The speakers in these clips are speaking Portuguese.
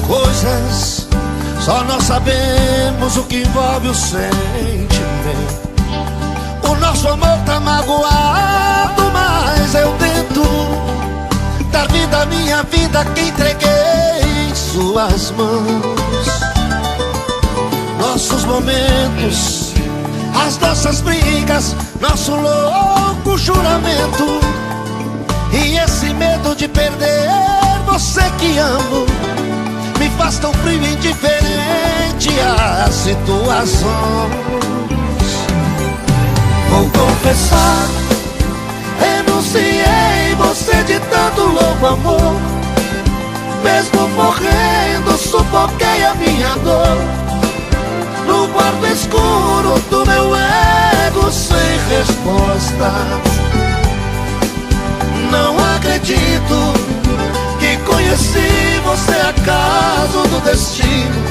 coisas, só nós sabemos o que envolve o sentimento. O nosso amor tá magoado, mas eu tento dar vida à minha vida que entreguei em suas mãos. Nossos momentos, as nossas brigas, nosso louco juramento, e esse medo de perder você que amo me faz tão frio e indiferente às situações. Vou confessar, renunciei você de tanto louco amor. Mesmo morrendo, sufoquei a minha dor no quarto escuro do meu ego sem respostas. Não acredito que conheci você acaso do destino.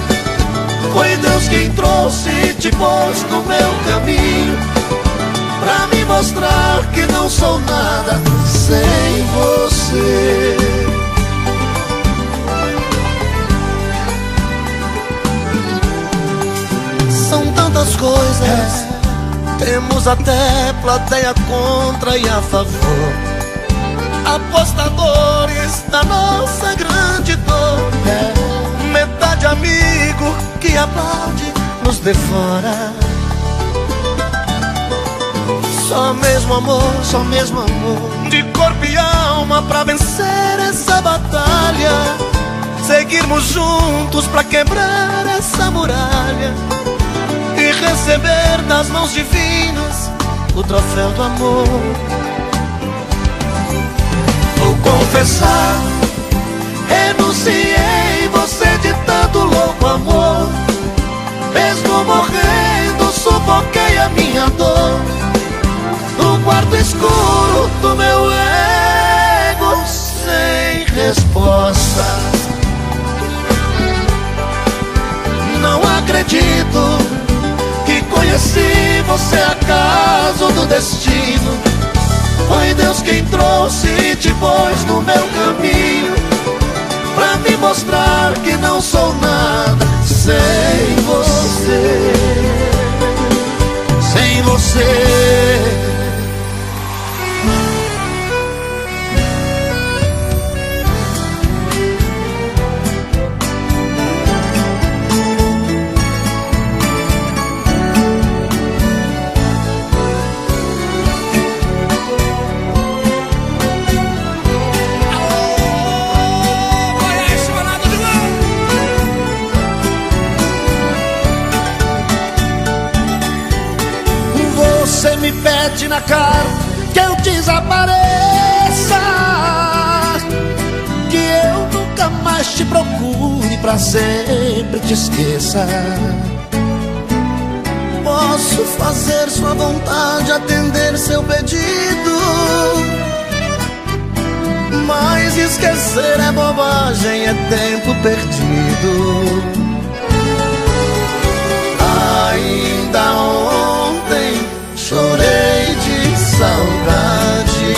Foi Deus quem trouxe e te pôs no meu caminho, pra me mostrar que não sou nada sem você. São tantas coisas, temos até plateia contra e a favor, apostadores da nossa grande dor. Metade amigo que aplaude nos devora. Só mesmo amor, só mesmo amor, de corpo e alma pra vencer essa batalha. Seguirmos juntos pra quebrar essa muralha e receber das mãos divinas o troféu do amor. Vou confessar, renunciei você de tanto louco amor. Mesmo morrendo, sufoquei a minha dor no quarto escuro do meu ego sem resposta. Não acredito que conheci você acaso do destino. Foi Deus quem trouxe e te pôs no meu caminho, pra me mostrar que não sou nada sem você. Sem você. Você me pede na cara que eu desapareça, que eu nunca mais te procure, pra sempre te esqueça. Posso fazer sua vontade, atender seu pedido, mas esquecer é bobagem, é tempo perdido. Ainda ontem chorei de saudade,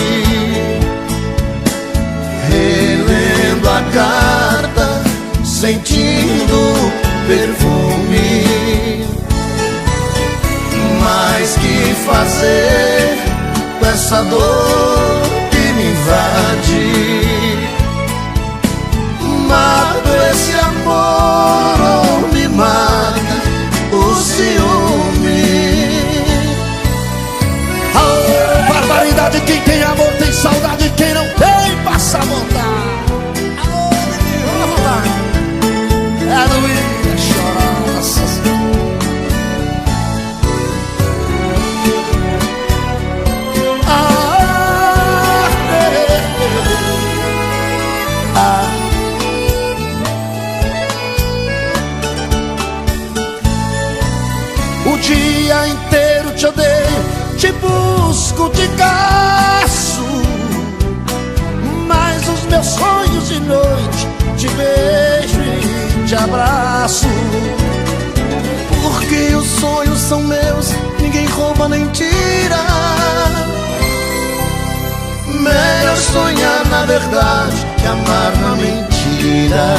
relendo a carta, sentindo perfume. Mas que fazer com essa dor que me invade? Mata esse amor ou me mata o ciúme? Barbaridade, quem tem amor tem saudade, quem não tem passa vontade. Alô, vontade. É doída chorar, nossa Senhora. O dia inteiro te odeio, te busco, te caço, mas os meus sonhos de noite te beijo e te abraço. Porque os sonhos são meus, ninguém rouba nem tira. Melhor sonhar na verdade que amar na mentira.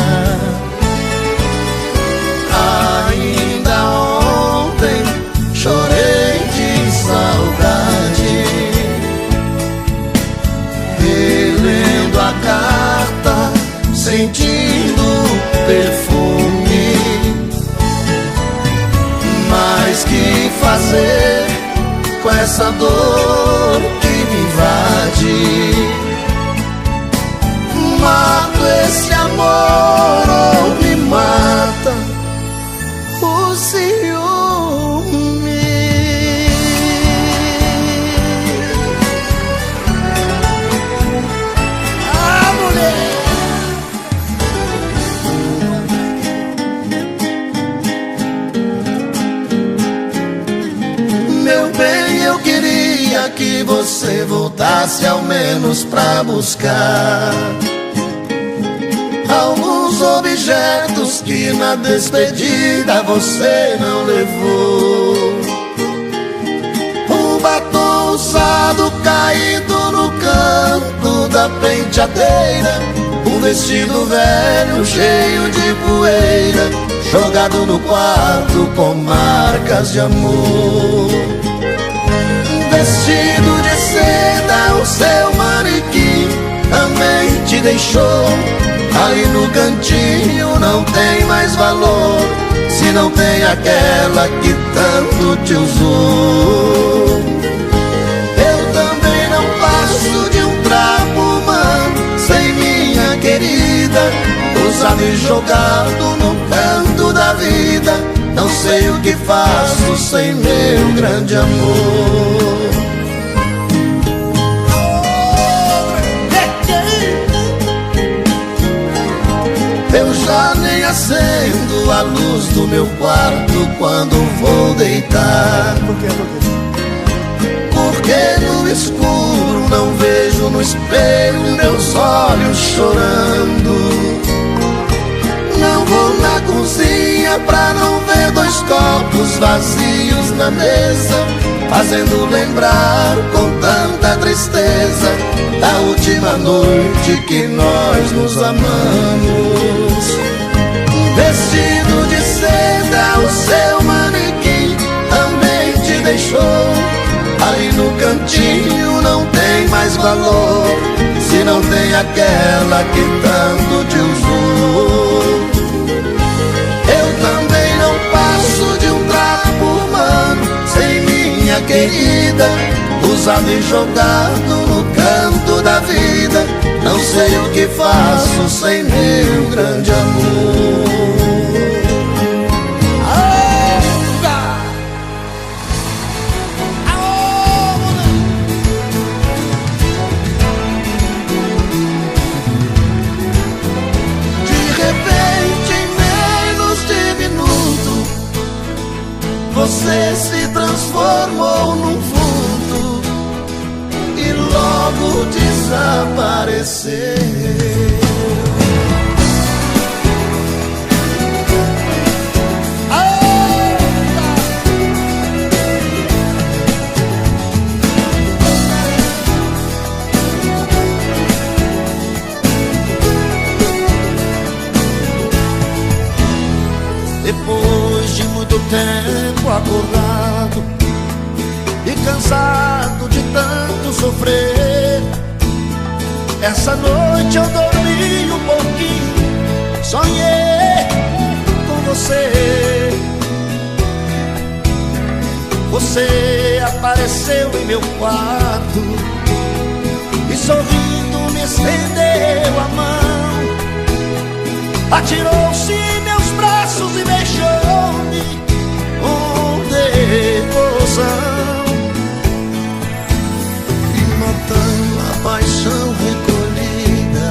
essa dor que me invade. Mato esse amor ou me mata o ciúme. Ah, mulher! Meu bem, eu queria que você voltasse ao menos pra buscar alguns objetos que na despedida você não levou. Um batom usado caído no canto da penteadeira, um vestido velho cheio de poeira, jogado no quarto com marcas de amor. Um vestido de seda, o seu manequim também te deixou. Ali no cantinho não tem mais valor, se não tem aquela que tanto te usou. Eu também não passo de um trapo humano sem minha querida, usado e jogado no canto da vida. Não sei o que faço sem meu grande amor. Eu já nem acendo a luz do meu quarto quando vou deitar. Por quê? Porque no escuro não vejo no espelho meus olhos chorando. Não vou na cozinha pra não ver dois copos vazios na mesa, fazendo lembrar com tanta tristeza da última noite que nós nos amamos. Vestido de seda, o seu manequim também te deixou. Ali no cantinho não tem mais valor, se não tem aquela que tanto te usou. Eu também não passo de um trapo humano sem minha querida, usado e jogado no canto da vida. Não sei o que faço sem meu grande amor. De repente, em menos de minuto, você se transformou num vulto e logo desapareceu. Depois de muito tempo acordado e cansado de tanto sofrer, essa noite eu dormi um pouquinho, sonhei com você. Você apareceu em meu quarto e sorrindo me estendeu a mão, atirou-se em meus braços e beijou-me com devoção. Matando a paixão recolhida,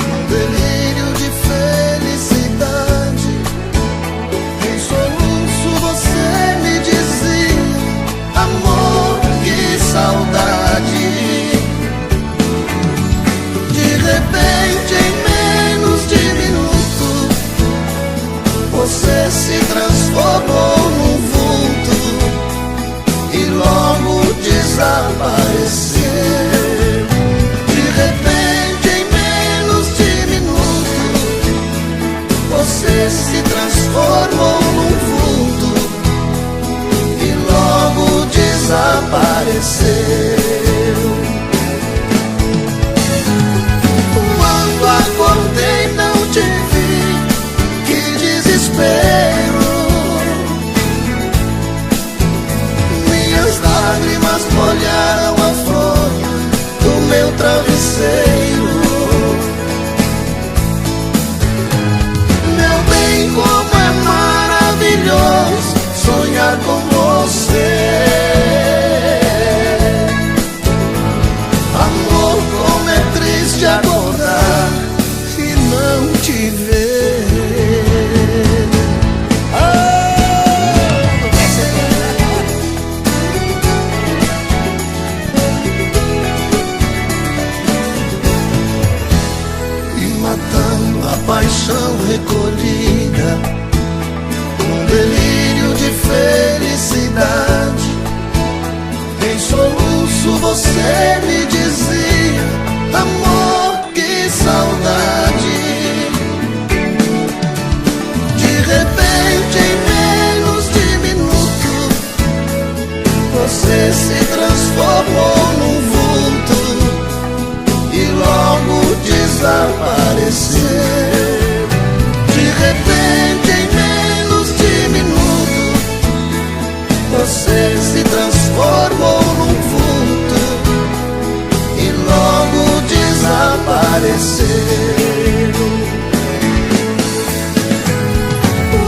num delírio de felicidade. Em soluço você me dizia: amor, que saudade. De repente, em menos de minuto, você se transformou num vulto e logo desapareceu. De repente, em menos de minuto, você se transformou num vulto e logo desapareceu. Quando acordei não te vi, que desespero. Minhas lágrimas Em soluço você me dizia: amor, que saudade. De repente, em menos de minuto, você se transformou num vulto e logo desapareceu. De repente, em menos de minuto, você se transformou num vulto e logo desapareceu.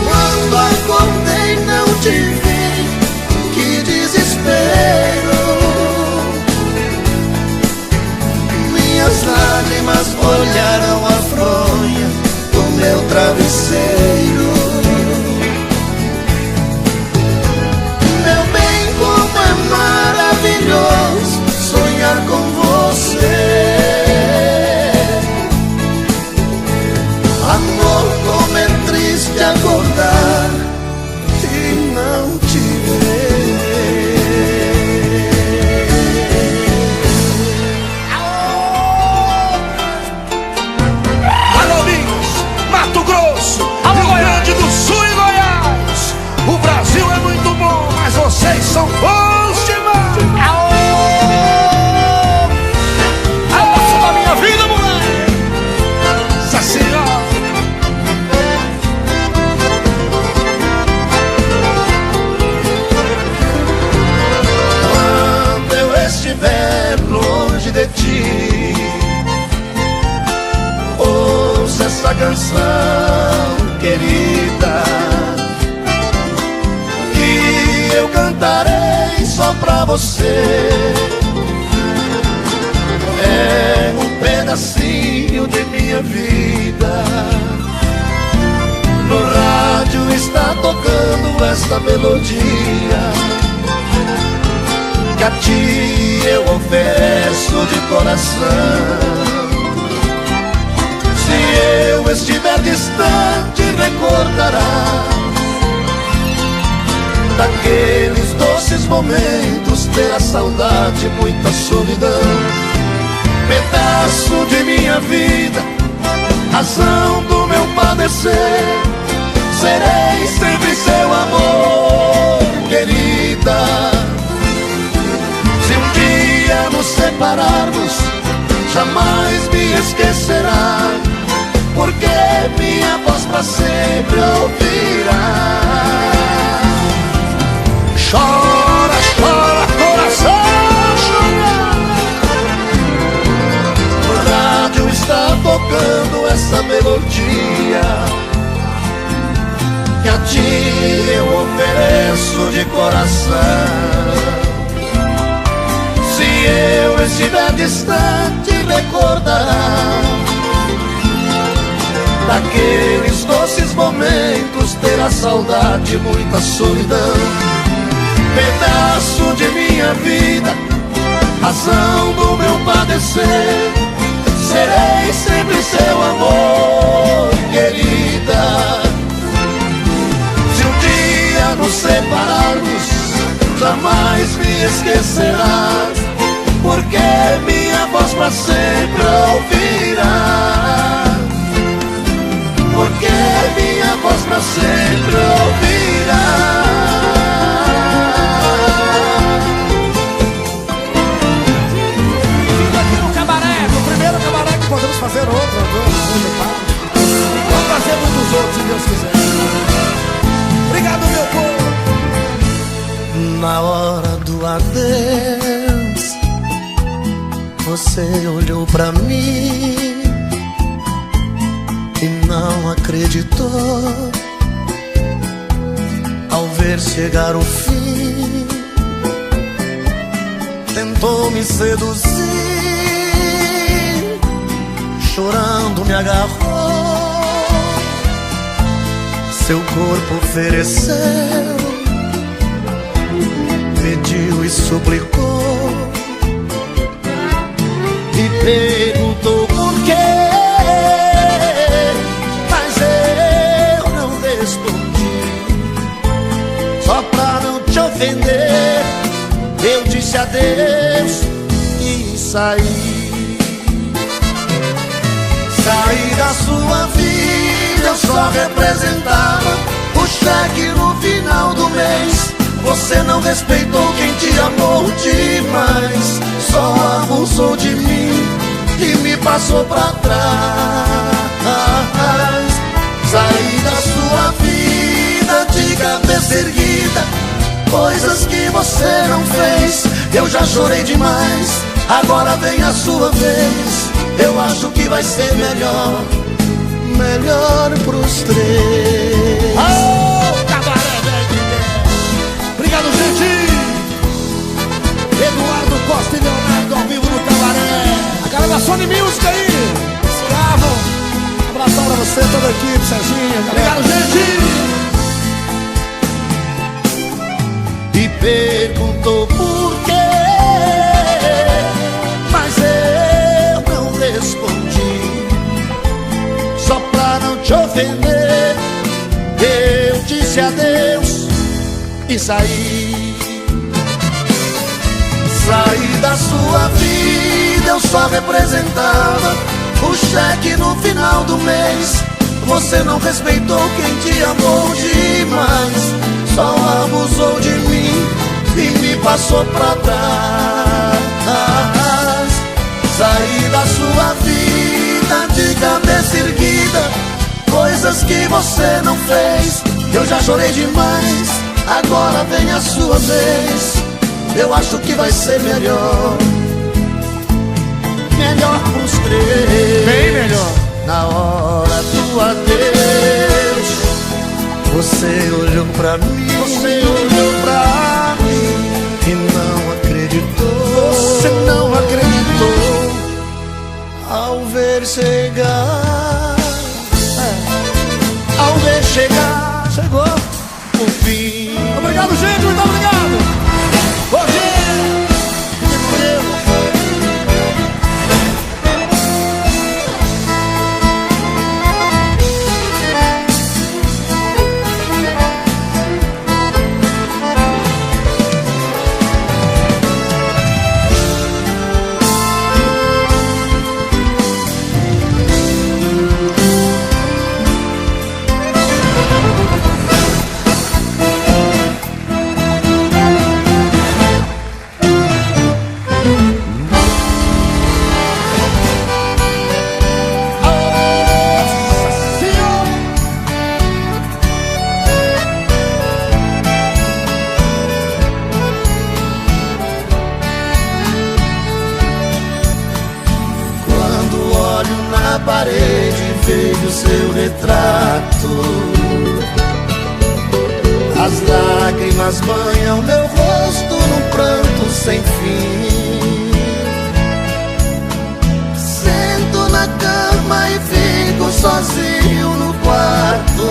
Quando acordei não te vi, que desespero. Minhas lágrimas molharam a fronha do meu travesseiro. Meu bem, como é maravilhoso sonhar com você. Amor, como é triste acordar e não te Alô, Minas, Mato Grosso, Rio Grande do Sul e Goiás. O Brasil é muito bom, mas vocês são bons demais. Abraço da minha vida, moleque. Essa senhora. Quando eu estiver longe de ti, ouça essa canção, querida, que eu cantarei só pra você. É um pedacinho de minha vida. No rádio está tocando esta melodia que a ti eu ofereço de coração. Se eu estiver distante, recordará daqueles doces momentos, terá saudade, muita solidão. Pedaço de minha vida, razão do meu padecer, serei sempre seu amor, querida. Se um dia nos separarmos, jamais me esquecerá, porque minha voz pra sempre ouvirá. Chora, chora, coração, chora. O rádio está tocando essa melodia que a ti eu ofereço de coração. Se eu estiver distante, recordará daqueles doces momentos, terá saudade, muita solidão. Pedaço de minha vida, razão do meu padecer, serei sempre seu amor, querida. Se um dia nos separarmos, jamais me esquecerás, porque minha voz pra sempre ouvirá. Porque minha voz pra sempre ouvirá. Aqui no cabaré, no primeiro cabaré, que podemos fazer outro. Vamos fazer muitos outros, se Deus quiser. Obrigado, meu povo. Na hora do adeus, você olhou pra mim e não acreditou ao ver chegar o fim. Tentou me seduzir, chorando me agarrou, seu corpo ofereceu, pediu e suplicou, e perguntou por quê, mas eu não respondi. Só pra não te ofender, eu disse adeus e saí. Saí da sua vida, eu só representava o cheque no final do mês. Você não respeitou quem te amou demais, só abusou de mim e me passou pra trás. Saí da sua vida de cabeça erguida, coisas que você não fez. Eu já chorei demais, agora vem a sua vez. Eu acho que vai ser melhor, melhor pros três. Oh, cabaré, velho. Obrigado, gente. Eduardo Costa e Leonardo ao vivo no cabaré. A galera da Sony Music aí. Escravo. Um abração pra você, toda a equipe, Serginho. Obrigado, gente. E perguntou por quê, mas eu não respondi. Só pra não te ofender, eu disse adeus e saí. Saí da sua vida, eu só representava o cheque no final do mês. Você não respeitou quem te amou demais, só abusou de mim e me passou pra trás. Saí da sua vida de cabeça erguida, coisas que você não fez. Eu já chorei demais, agora vem a sua vez. Eu acho que vai ser melhor, melhor pros três. Bem melhor. Na hora do adeus, você olhou pra mim, você olhou pra mim e não acreditou. Você não acreditou ao ver chegar, ao ver chegar, chegou o fim. Obrigado, gente, muito obrigado. Hoje parede veio seu retrato. As lágrimas banham meu rosto num pranto sem fim. Sento na cama e fico sozinho no quarto.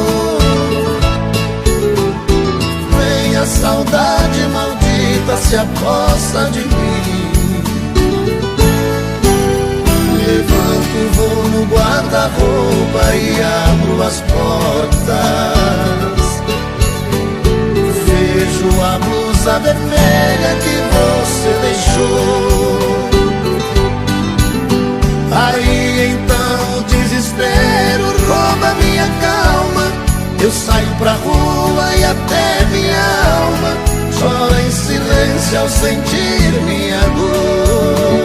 Vem a saudade maldita, se aposta de mim. Levanto, vou no guarda-roupa e abro as portas. Vejo a blusa vermelha que você deixou. Aí então o desespero rouba minha calma. Eu saio pra rua e até minha alma chora em silêncio ao sentir minha dor.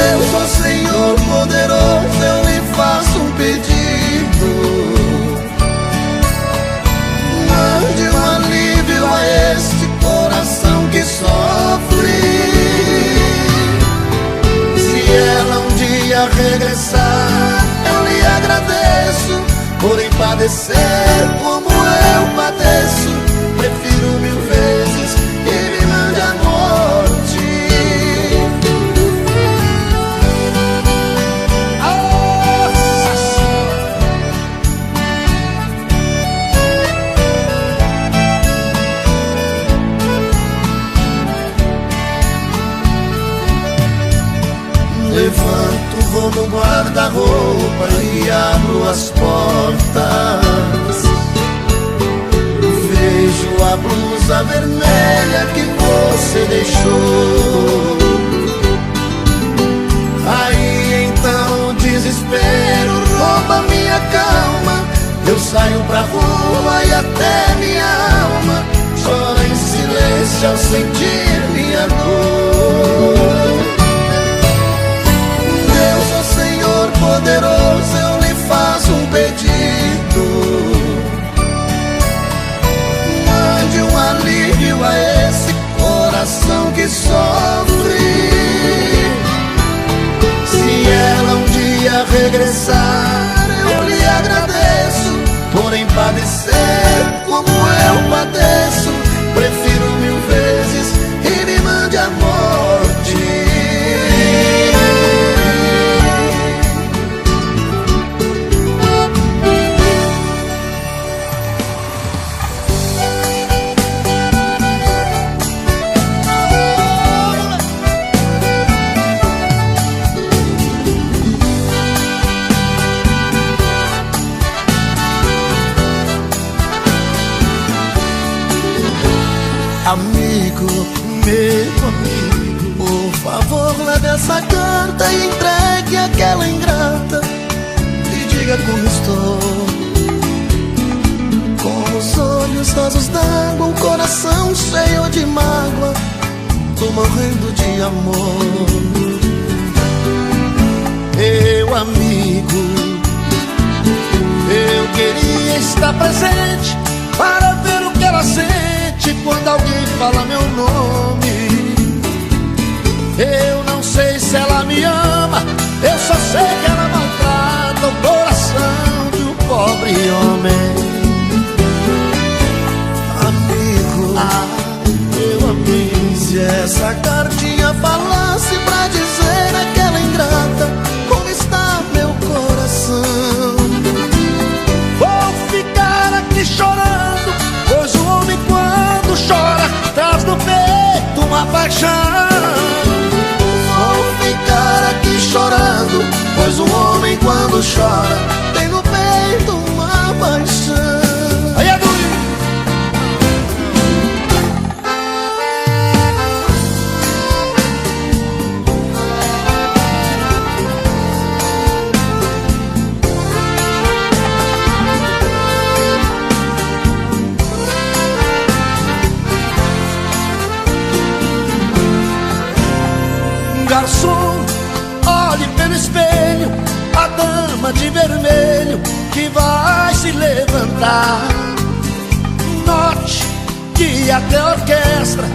Eu sou Senhor poderoso, eu lhe faço um pedido. Mande um alívio a este coração que sofre. Se ela um dia regressar, eu lhe agradeço por padecer como eu padeço. Prefiro 1000 vezes que me mande a morte. Levanto, vou no guarda-roupa e abro as portas. Vejo a blusa rosa vermelha que você deixou. Aí então o desespero rouba minha calma. Eu saio pra rua e até minha alma chora em silêncio ao sentir minha dor. Deus, ó Senhor poderoso, eu lhe faço um pedido. Mande um alívio a esse coração que sofre. Se ela um dia regressar, eu lhe agradeço. Porém padecer como eu padeço, prefiro mil vezes que me mande a morte. Amigo, meu amigo, por favor leve essa carta e entregue aquela ingrata e diga como estou. Com os olhos rasos d'água, o coração cheio de mágoa, tô morrendo de amor. Meu amigo, eu queria estar presente para ver o que ela sente quando alguém fala meu nome. Eu não sei se ela me ama, eu só sei que ela maltrata o coração de um pobre homem. Amigo, meu amigo, se essa cartinha falasse pra dizer àquela ingrata como está meu coração, vou ficar aqui chorando, pois o homem quando chora traz no peito uma paixão. Vou ficar aqui chorando, pois o homem quando chora tem no peito uma paixão. Aí é doido. Garçom, olhe pelo espelho a dama de vermelho que vai se levantar. Note que até a orquestra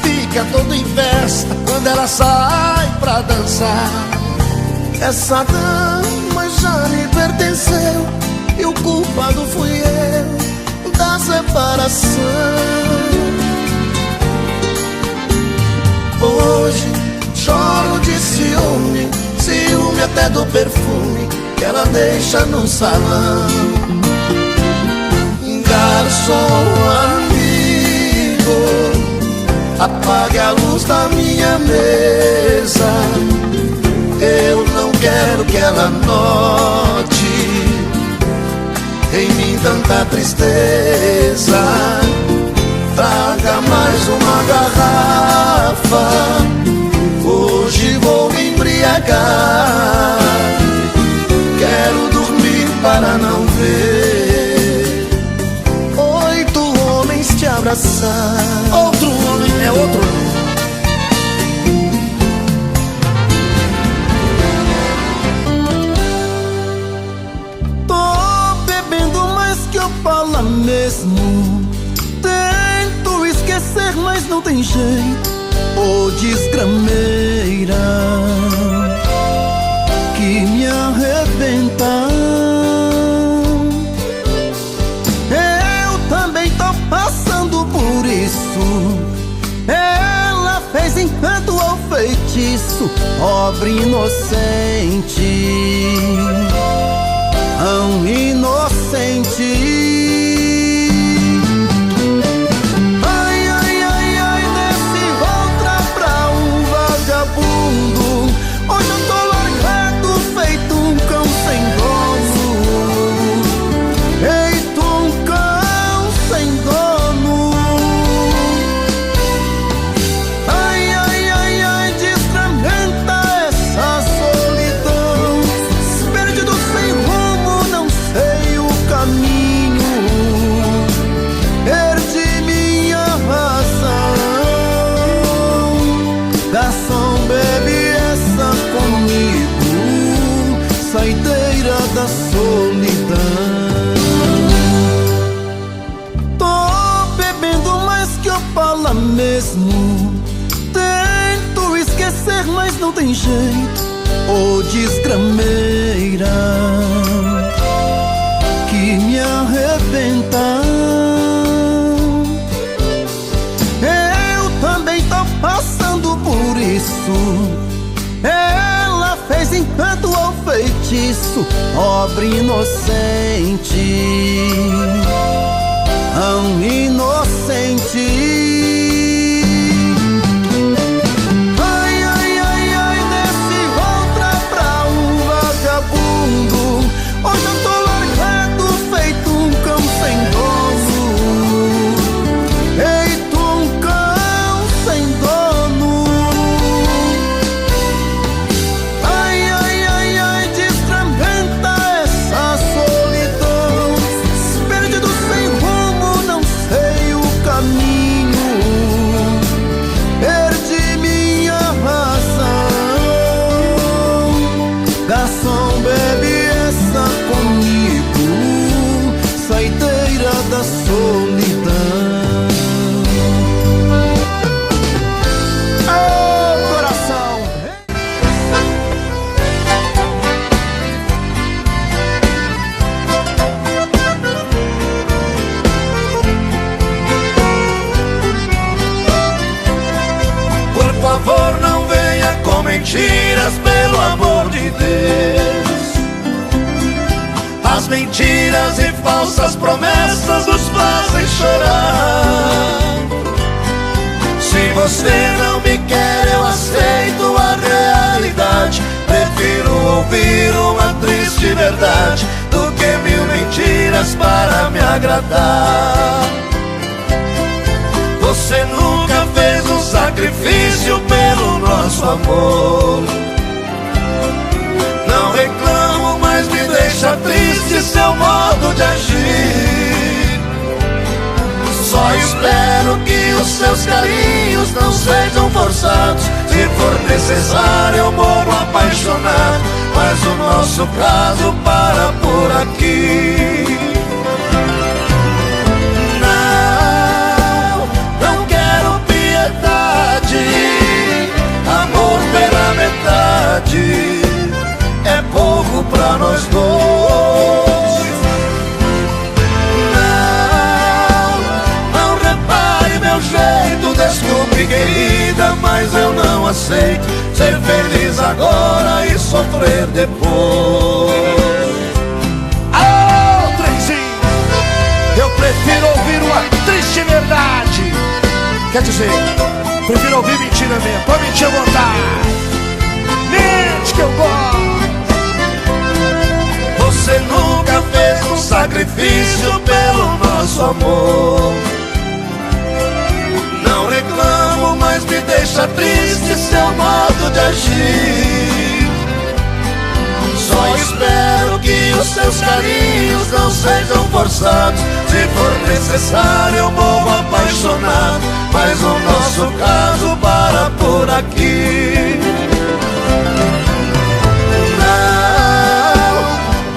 fica toda em festa quando ela sai pra dançar. Essa dama já me pertenceu e o culpado fui eu da separação. Hoje choro de ciúme, ciúme até do perfume que ela deixa no salão. Garçom amigo, apague a luz da minha mesa. Eu não quero que ela note em mim tanta tristeza. Traga mais uma garrafa, hoje vou me embriagar. Quero dormir para não ver 8 homens te abraçar. Outro homem é outro homem. Tô bebendo mais que eu falo mesmo. Tento esquecer, mas não tem jeito. Ô desgrameira que me arrebenta. Eu também tô passando por isso. Ela fez encanto ou feitiço, pobre inocente, tão inocente. Hoje eu tô largado, feito um cão sem dono. Feito um cão sem dono. mas não tem jeito, ô desgrameira, que me arrebenta. Eu também tô passando por isso. Ela fez encanto ou feitiço, pobre inocente, tão inocente. Ai, ai, ai, ai, desse outra pra um vagabundo. Hoje eu tô largado, feito um cão sem dono. Feito um cão sem dono. Ai, ai, ai, ai, destrambenta essa solidão. Perdido sem rumo, não sei o caminho. Perdi minha razão. Garçom, bebe essa comigo, saideira da solidão. Oh, coração. Por favor, não venha com mentiras, pelo amor de Deus. As mentiras e falsas promessas nos fazem chorar. Se você não me quer, eu aceito a realidade. Prefiro ouvir uma triste verdade do que mil mentiras para me agradar. Você nunca fez um sacrifício pelo nosso amor. Não reclamo, mas me deixa triste seu modo de agir. Só espero que os seus carinhos não sejam forçados. Se for necessário eu morro apaixonado, mas o nosso caso para por aqui. Não quero piedade, amor pela metade é pouco pra nós dois. Não repare meu jeito, desculpe querida, mas eu não aceito ser feliz agora e sofrer depois. Alô, trenzinho, eu prefiro ouvir uma triste verdade. Quer dizer, prefiro ouvir mentira mesmo, pode mentir à vontade. Mente que eu gosto. Você nunca fez um sacrifício pelo nosso amor. Não reclamo, mas me deixa triste seu modo de agir. Só espero que os seus carinhos não sejam forçados. Se for necessário eu morro apaixonado, mas o nosso caso para por aqui.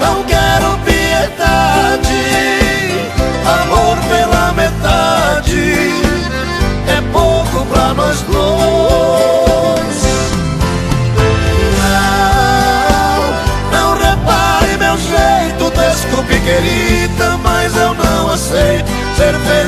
Não quero piedade, amor pela metade é pouco pra nós dois. Não repare meu jeito, desculpe querida, mas eu não aceito ser feliz